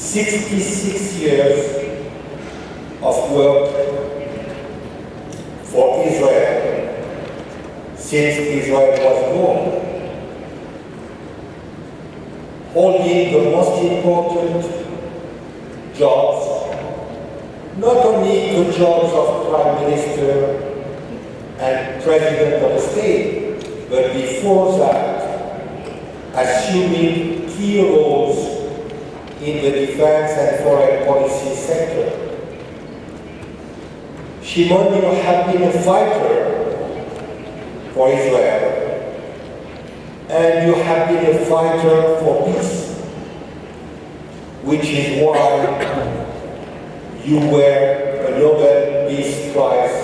66 years of work for Israel since Israel was born, holding the most important jobs, not only the jobs of Prime Minister and President of the state, but before that, assuming key roles in the defense and foreign policy sector. Shimon, you have been a fighter for Israel, and you have been a fighter for peace, which is why you were a Nobel Peace Prize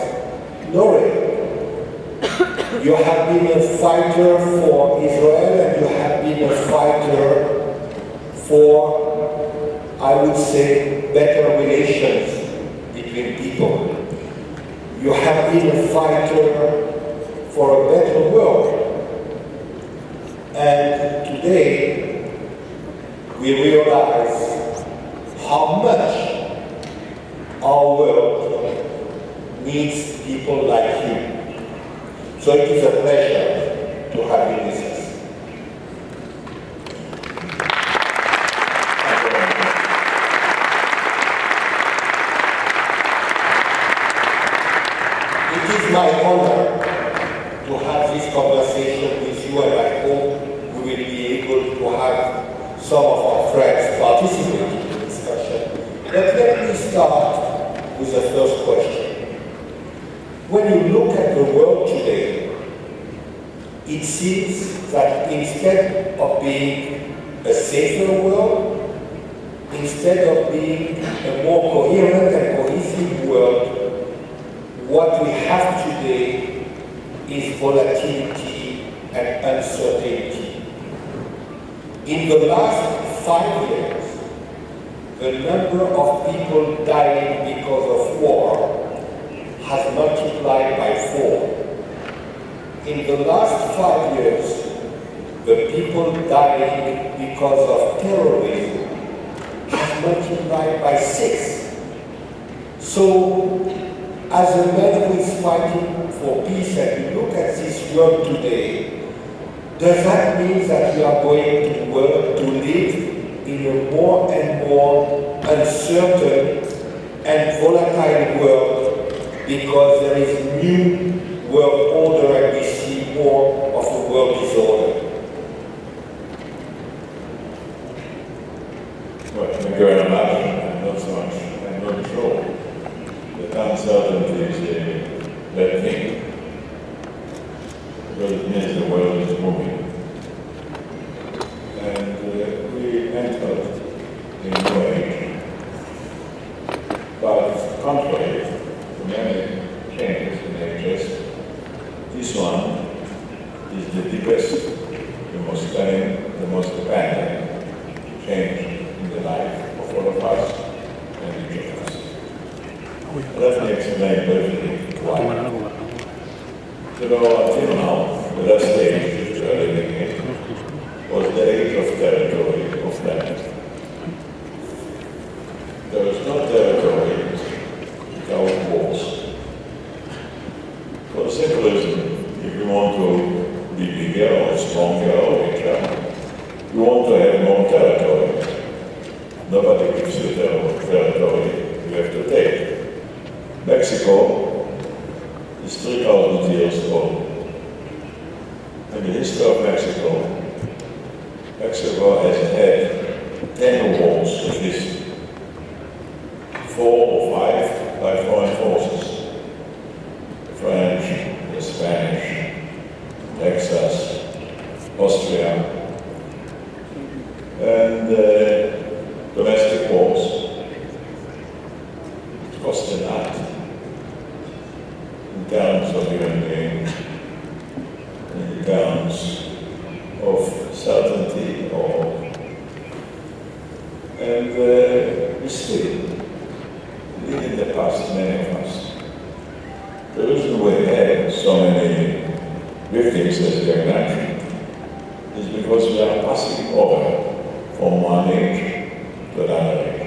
laureate. You have been a fighter for Israel, and you have been a fighter for, I would say, better relations between people. You have been a fighter for a better world. And today, we realize how much our world needs people like you. So it is a pleasure to have you with us. It is my honor to have this conversation with you, and I hope we will be able to have some of our friends participate in the discussion. But let me start with the first question. When you look at the world today, it seems that instead of being a safer world, instead of being a more coherent and cohesive world, what we have today is volatility and uncertainty. In the last 5 years, the number of people dying because of war has multiplied by 4. In the last 5 years, the people dying because of terrorism has multiplied by 6. So, as a man who is fighting for peace, and you look at this world today, does that mean that we are going to work to live in a more and more uncertain and volatile world because there is a new world order and we see more of a world disorder? Well, thank you very much. I'm not so much. I'm not sure that uncertainty is a bad thing, because it means the world is moving. And we entered a new age, but contrary to many changes in ages, this one is the deepest, the most stunning, the most abandoned change in the life of all of us and each of us. Let me explain briefly why. Until now, the last age which we are living in was the age of territory, of land. There was no territory without wars. For the simple reason, if you want to be bigger or stronger or richer, you want to have more territory. Nobody gives you territory you have to take. Mexico is 3,000 years old. In the history of Mexico, Mexico has had 10 wars at least. 4 or 5 by foreign forces. The French, the Spanish, Texas, Austria, and domestic wars. It cost a lot in terms of human being, in terms of certainty, and we still live in the past, many of us. The reason we have so many victims, as you mentioned, is because we are passing over from one age to another age.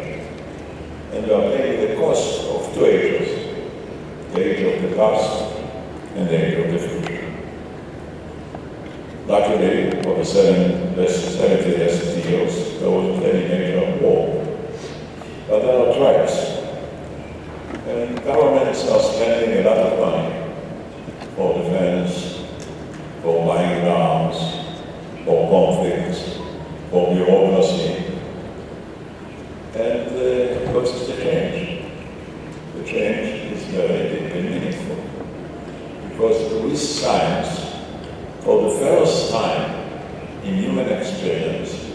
and we are paying the cost of two ages, the age of the past and the age of the future. Luckily, for the 70 years, there wasn't any major war. But there are threats. And governments are spending a lot of money for defense, for buying arms, for conflicts, for bureaucracy. And what is the change? The change is very deep and meaningful. Because with science, for the first time in human experience,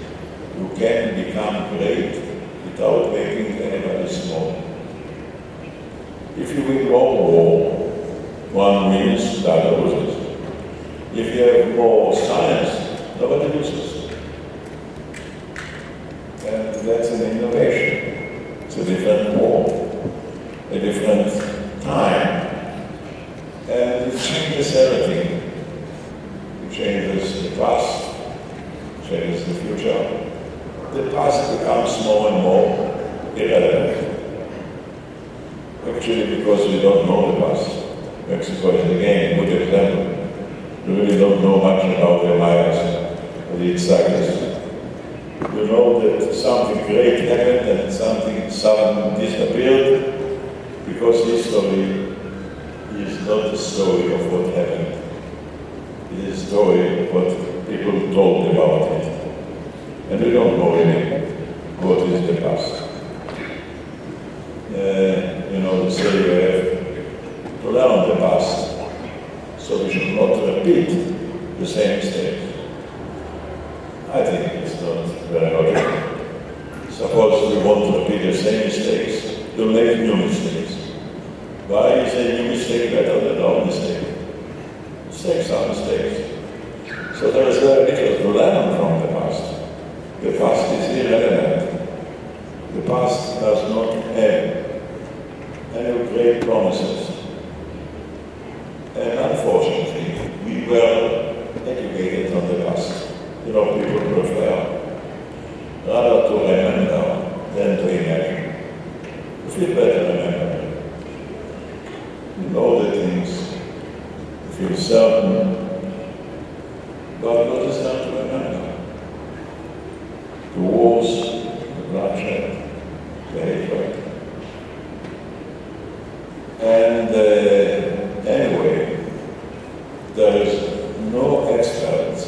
you can become great without making anybody small. If you win World War, one wins, the other loses. If you have more science, nobody loses. And that's an innovation. It's a different war, a different time. And it changes everything. It changes the past, it changes the future. The past becomes more and more irrelevant. Actually, because we don't know the past. Mexico is again a good example. We really don't know much about the Mayas or the Itzakas. We know that something great happened and something sudden disappeared, because history is not the story of what happened. It is a story of what people told about it. And we don't know really what is the past. They say we have to learn the past, so we should not repeat the same mistakes. I think it's not very logical. Suppose we want to repeat the same mistakes, we'll make new mistakes. Why is a new mistake better than no mistake? Mistakes are mistakes. So there is very little to learn from the past. The past is irrelevant. The past does not have any great promises. And unfortunately, we were educated on the past. People prefer rather to remember than to imagine. You feel better remembering. You know the things, you feel certain, but what is there to remember? The wars, the bloodshed, the hatred. And anyway, there is no experts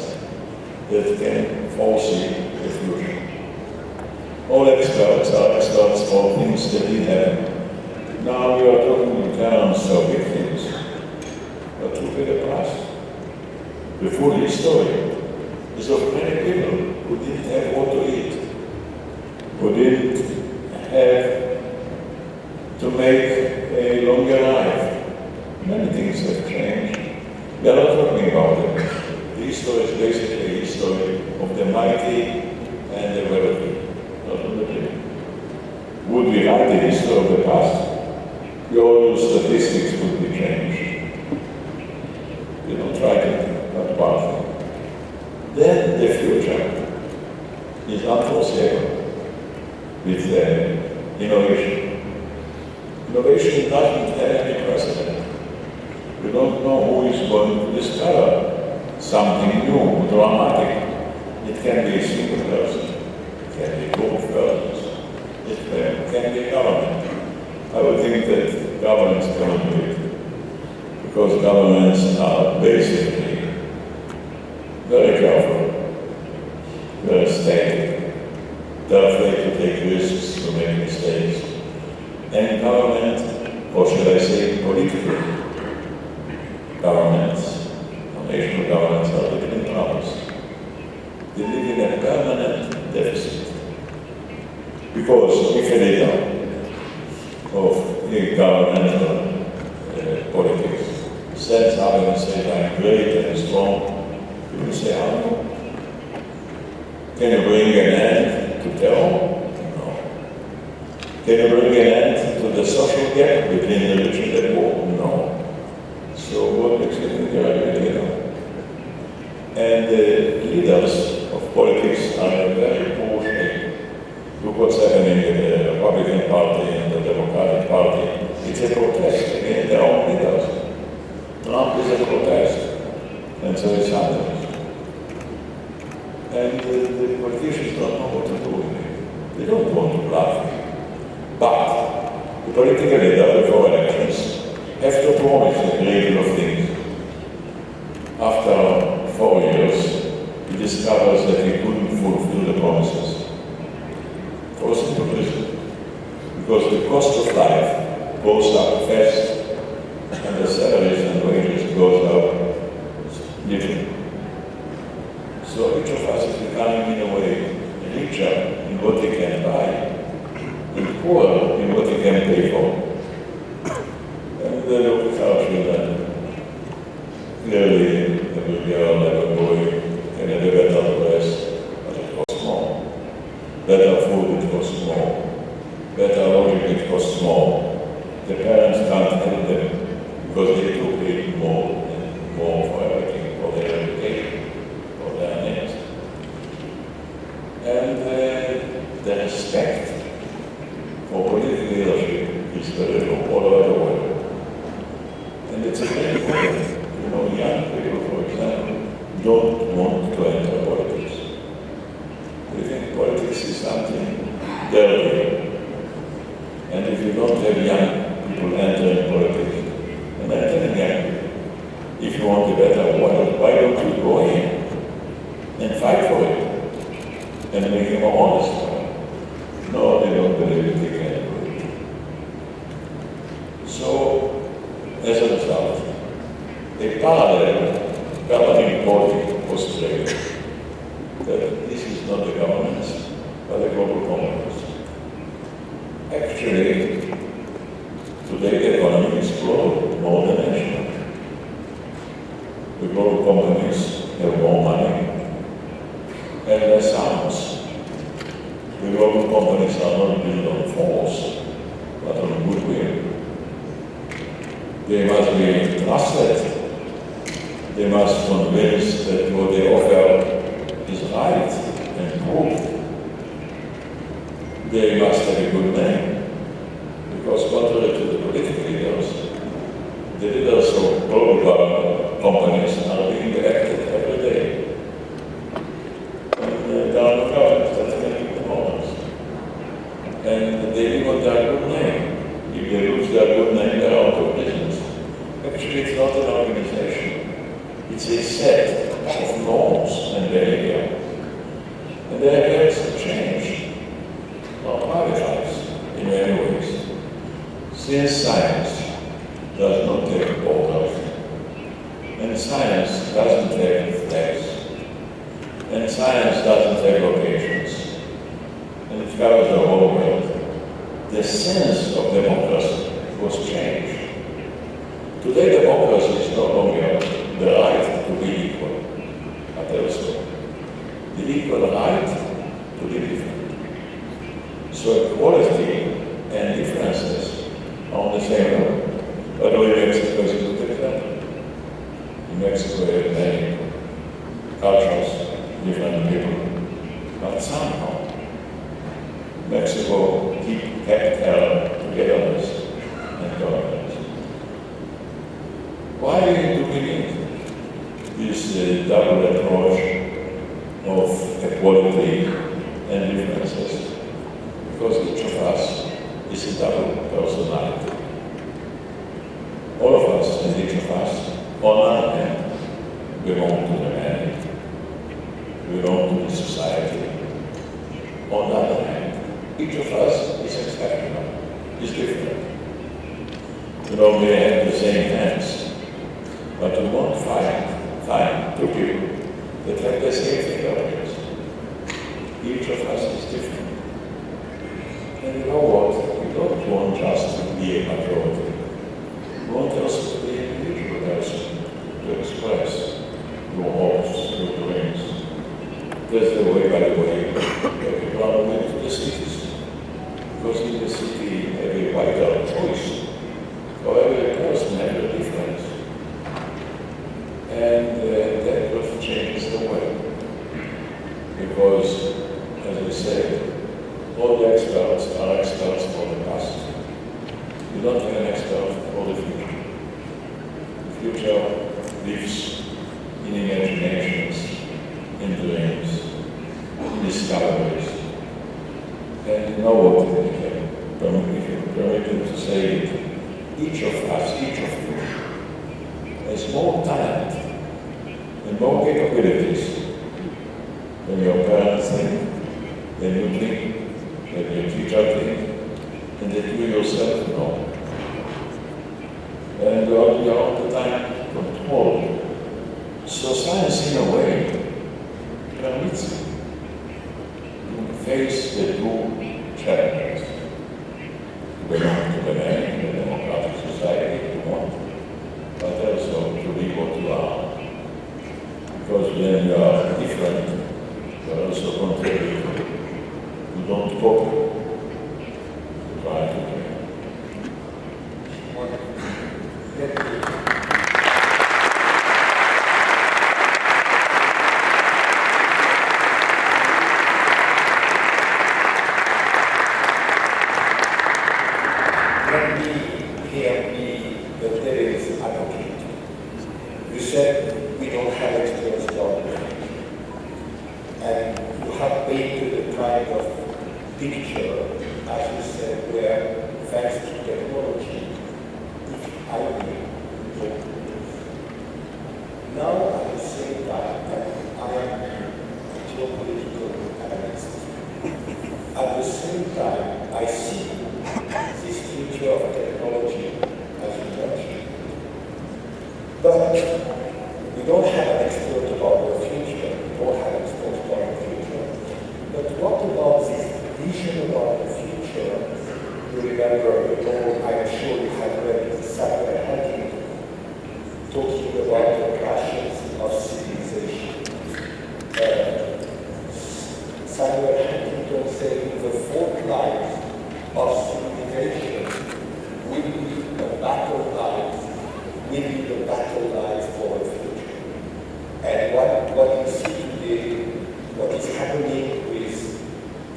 that can foresee the future. All experts are experts for things that did happen. Now we are talking in terms of big things. But look at the past. The full history is of many people who didn't have what to eat, who didn't have to make a longer life. Many things have changed. We are not talking about it. The history is basically a history of the mighty and the wealthy, not of the people. Would we write the history of the past? The old statistics would be changed. We don't write it, not partly. Then the future is unforeseeable with innovation. Innovation doesn't have any precedent. We don't know who is going to discover something new, dramatic. It can be a single person, it can be a group of persons, it can be a government. I would think that governments cannot do it, because governments are basically very careful, very static. They're afraid to take risks, to make mistakes. And government, or should I say political governments, or national governments are living in troubles. They live in a permanent deficit. Because if a leader of a governmental politics stands up and says, I'm great and strong, people say, how? Can you bring an end to terror? Can you bring an end to the social gap between the rich and the poor? No. So what makes you think you're a leader? And the leaders of politics are in a very poor shape. You Look what's happening in the Republican Party and the Democratic Party. It's a protest against their own leaders. Trump is a protest, and so is Sanders. And the politicians don't know what to do with it. They don't want to bluff. But the political leader before elections have to promise a great deal of things. After 4 years, he discovers that he couldn't fulfill the promises. For a simple reason. Because the cost of life goes up fast, and the salaries and wages goes up little. So each of us is becoming, in a way, richer in what they can buy, and poorer in what they can pay for. And the local children, clearly, every girl, every boy can have a better dress, but it costs more. Better food, it costs more. Better lodging, it costs more. The parents can't help them because they do pay more and more for everything, for their education, for their needs. And the respect for political leadership is very low all over the world. And it's a great problem. You know, young people, for example, don't want to enter politics. They think politics is something dirty. And if you don't have young people entering politics, and entering young people, if you want a better world, why don't you go in and fight for it and make it more honest? No, they don't believe they can do it. So, as a result, a parallel governing body was created. That this is not the governments, but the global companies. Actually, today the economy is global, more than national. The global companies have more money and less arms. The global companies are not built on force, but on goodwill. They must be trusted. They must convince that what they offer is right and true. They must have a good name, because contrary to the political leaders, the leaders of global companies are being elected every day. And there are no governments that can keep them honest. And they live on their good name. If they lose their good name, they're out of business. Actually, it's not an organization. It's a set of norms and behavior. And their lives have changed. Our private lives, in many ways. Since science does not take borders, and science doesn't have flags, and science doesn't have locations, and it covers the whole world, the sense of democracy was changed. Today, democracy is no longer the right to be equal, but also the equal right to be different. So equality and differences are on the same level. By the way, Mexico is a good example. In Mexico, we have many cultures, different people, but somehow Mexico kept togetherness and governance. Why do we need this double approach of equality and differences? Because each of us is a double personality. All of us and each of us, on one hand, belong to the man, belong to the society. On the other hand, each of us is exceptional, is different. You know, we have the same hands, but you won't find two people that have the same fingerprints. Each of us is different. And you know what? We don't want just to be a majority. We want also to be an individual person, to express your hopes, your dreams. That's the way, by the way, that people are moving to the cities. Because in the city, you have a wider choice. However, every person has a difference. And that what changes the world. Because, as I said, All the experts are experts for the past. You don't have an expert for the future. The future lives in imaginations, in dreams, in discoveries. And you know what, if you permit me to say it, each of us, each of you, has more talent and more capabilities than your parents think, than you think, than your teacher think, and that you yourself know. And you are all the time controlled. So science, in a way, permits you to face the two challenges. To belong to the man in a democratic society if you want, but also to be what you are. Because when you are different, you are also contradictory. You don't copy. You try to do. Let me here be the devil's advocate. You said we don't have experience government, and you have painted a kind of picture, as you said, where thanks to technology, I will. Now, at the same time, I am a geopolitical analyst. At the same time, I see this future of technology, as you mentioned. But we don't have an expert about the future. We don't have an expert about the future. But what about this vision about the future? You remember, I'm sure you have read Smadja talking about the crashes of civilization. Smadja said the fault lines of civilization will be the battle lines, for the future. And what you see today, what is happening with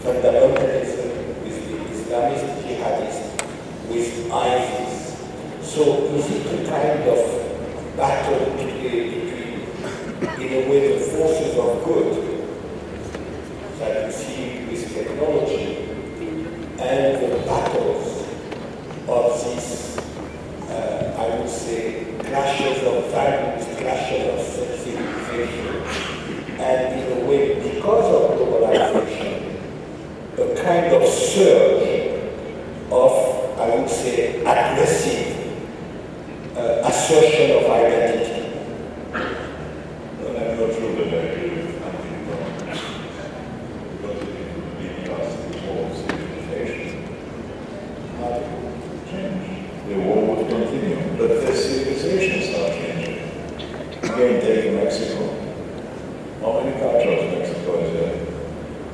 fundamentalism, with the Islamist jihadists, with ISIS. So is it a kind of battle today between, in a way, the forces of good that you see with technology and the battles of these, I would say, clashes of values, clashes of civilization, and in a way, because of globalization, a kind of surge of, I would say, aggressive assertion of identity. And I'm not sure that I agree with Huntington, because it would be us the war of civilization. The war would continue, but the civilizations are changing. Again, take Mexico. How many cultures Mexico is there?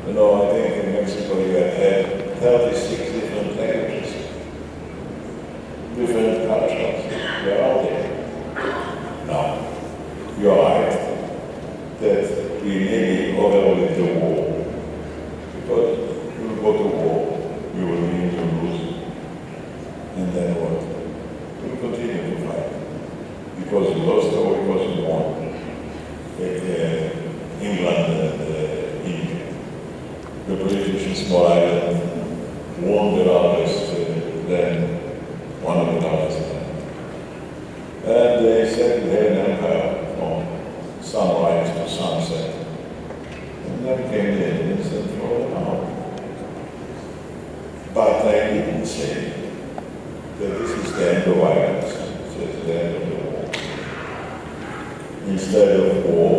You know, I think in Mexico you have had 36 different languages, different cultures. Where are they? Now, you're right that we nearly overwhelmed the war, because you will go to war, you will win, you will lose. And then what? We'll continue to fight. Because you lost or because you won. Like England and India. The British in small island won the largest land, one of the largest land. And they said they had an empire from sunrise to sunset. And then came the Indians and threw them out. But I didn't say that this is the end of violence, it's the end of the war. Instead of war,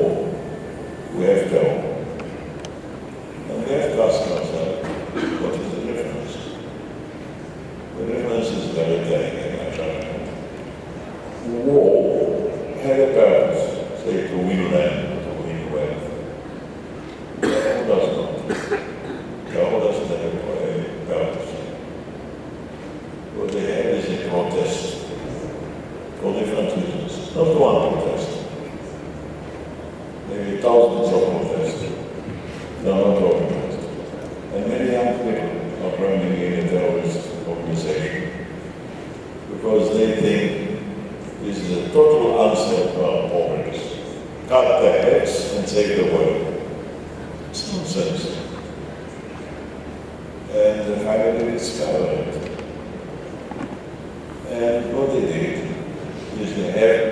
we have terror. And we have to ask ourselves, what is the difference? The difference is very telling in my judgment. War had a purpose, say to win land, to win wealth. Terror does not. Terror doesn't have a purpose. What they have is a protest for different reasons. Not one protest. Maybe thousands of protests. They are not organized. And many young people they think this is a total answer to our problems. Cut their heads and save the world. It's nonsense. And finally they discovered it. And what they did is they have,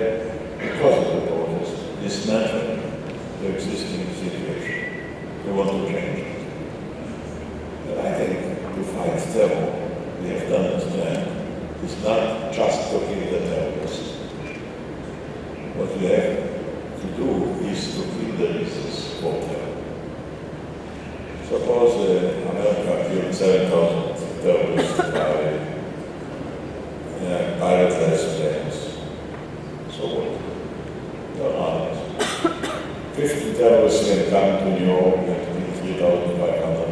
because of the protest, dismantled the existing situation. They want to change it. And I think to fight terror, we have to understand, it's not just to kill the terrorists. What we have to do is to kill the reasons for terror. Suppose America killed 7,000 terrorists by pilotless planes. So what? They're honest. 50 terrorists can come to New York and kill 3,500.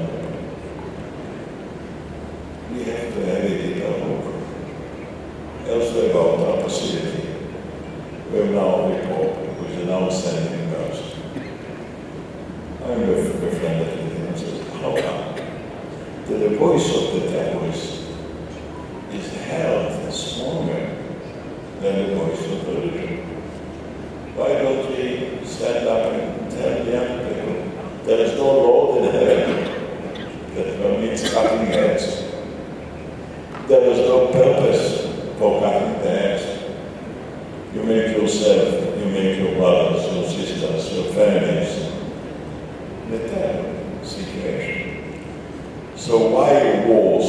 We have to have a deeper look. Elsewhere about our facility, we have now a report which is now sending us. I'm befriended with him and says, how come the voice of the terrorist is held stronger than the voice of the religion? Why don't we stand up and tell young people there is no law in heaven that permits cutting heads? There is no purpose for cutting the heads. You make yourself, you make your brothers, your sisters, your families the terror situation. So why wars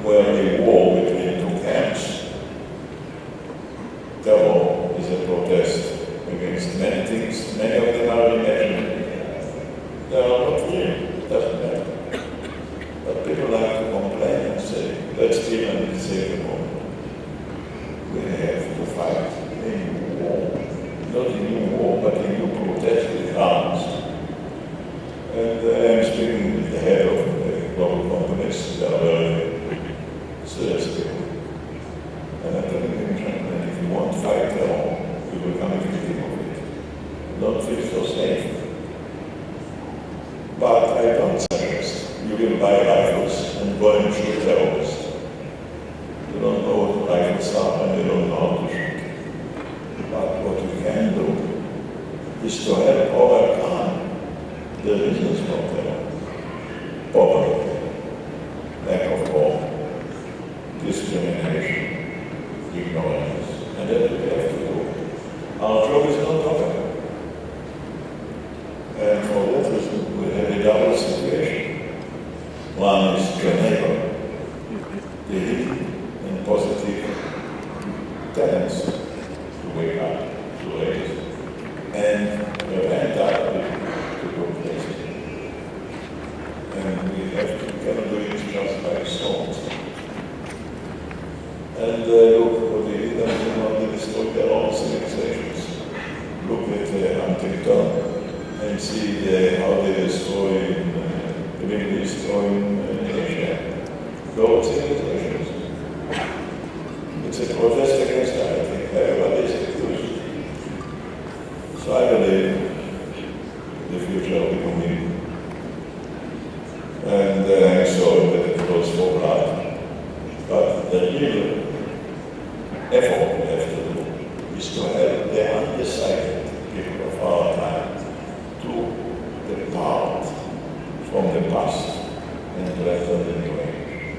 were a war between two camps? Terror is a protest against many things. Many of them are imaginary. They are not real. Doesn't matter. But people like to complain and say, let's kill and save the world. We have to fight a new war. Not a new war, but a new protest with arms. And I'm speaking with the head of the global companies. They are very serious people. And I'm telling them, gentlemen, if you want to fight terror, you will become a victim of it. Don't feel so safe. But I don't suggest you will buy rifles and go and shoot terrorists. You don't know what rifles are and you don't know how to shoot. But what you can do is to help overcome the reasons for terror. Poverty, lack of hope, discrimination, ignorance, and that's what we have to do. Our job is not over. And for that reason, we have a double situation. One is to enable the hidden and positive talents to wake up, to raise, and prevent other people to go crazy. And we have to cannot do it just by songs. And look what they did, they destroyed their own civilizations. Look at Huntington and see how they destroy the Middle East or in Asia. Global civilizations. It's a protest against everything. Everybody is accused. So I believe the future of the community. And I'm sorry that it was for blood. But the real effort we have to do is to help the undecided people of our time to depart from the past and to enter the new age.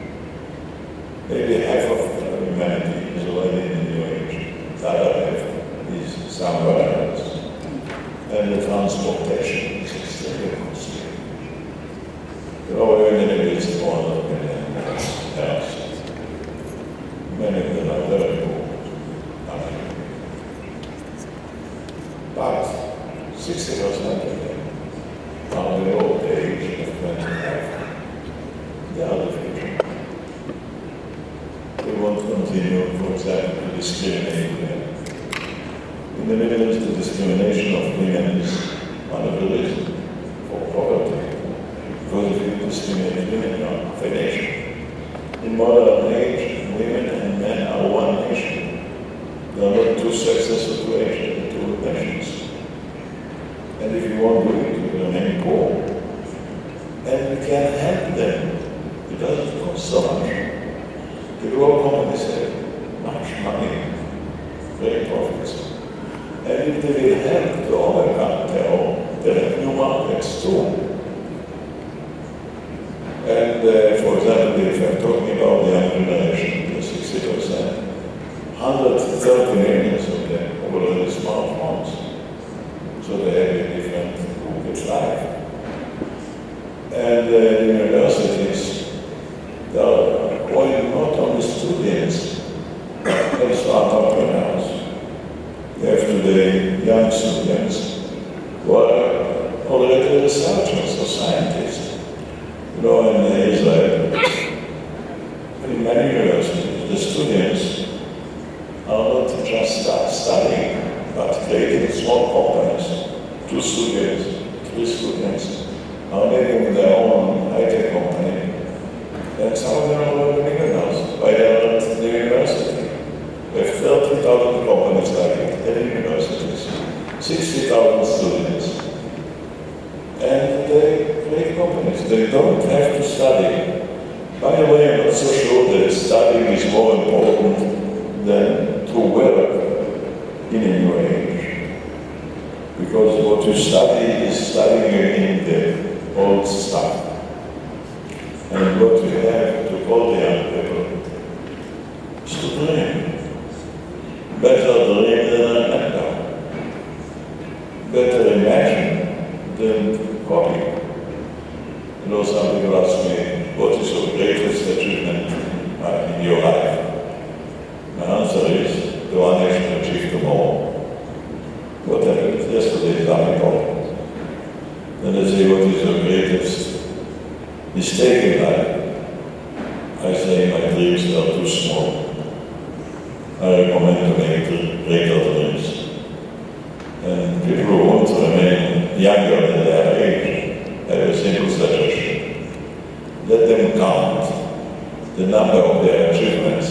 Maybe half of humanity is already in the new age. The other half is somewhere else. And the transportation is extremely costly. We're in the Middle East, 400 million else. Many of them are very poor. But 60% of them are the old age of 25. They are the future. They won't continue, for example, to discriminate women. In the Middle East, the discrimination of women is one of the reasons for poverty. Because if you discriminate women, you are half a nation. In modern age, women and men are one nation. There are not two sexes or two nations, two nations. And if you want to do it, you remain poor. And we can help them. It doesn't cost so much. The global companies say, much money, great profits. And if they will help to overcome terror, they have new markets too. And for example, if I'm talking about the young generation, the 60%, 130 million of them already smartphones. So they have a different Google life. And the universities, they are calling not only students, but smart entrepreneurs. You have today young students who are already researchers or scientists. You know, in Israel, in many universities, the students are not just studying, but creating small companies. 2 students, 3 students are making their own high-tech company. And some of them are already millionaires by their university. We have 30,000 companies like it at universities, 60,000 students. And they create companies. They don't have to study. By the way, I'm not so sure that studying is more important than to work in a new age. Because what you study is studying in the old stuff. And what you have to call the young people is to dream. Better dream than remember. Better imagine than copy. You know, some people ask me, what is your greatest achievement in your life? My answer is, the one I should achieve tomorrow. What happened yesterday is unimportant. Then they say, what is your greatest mistake in life? I say, my dreams are too small. I recommend to make greater dreams. And people who want to remain younger than their age have a simple suggestion. Let them count the number of their achievements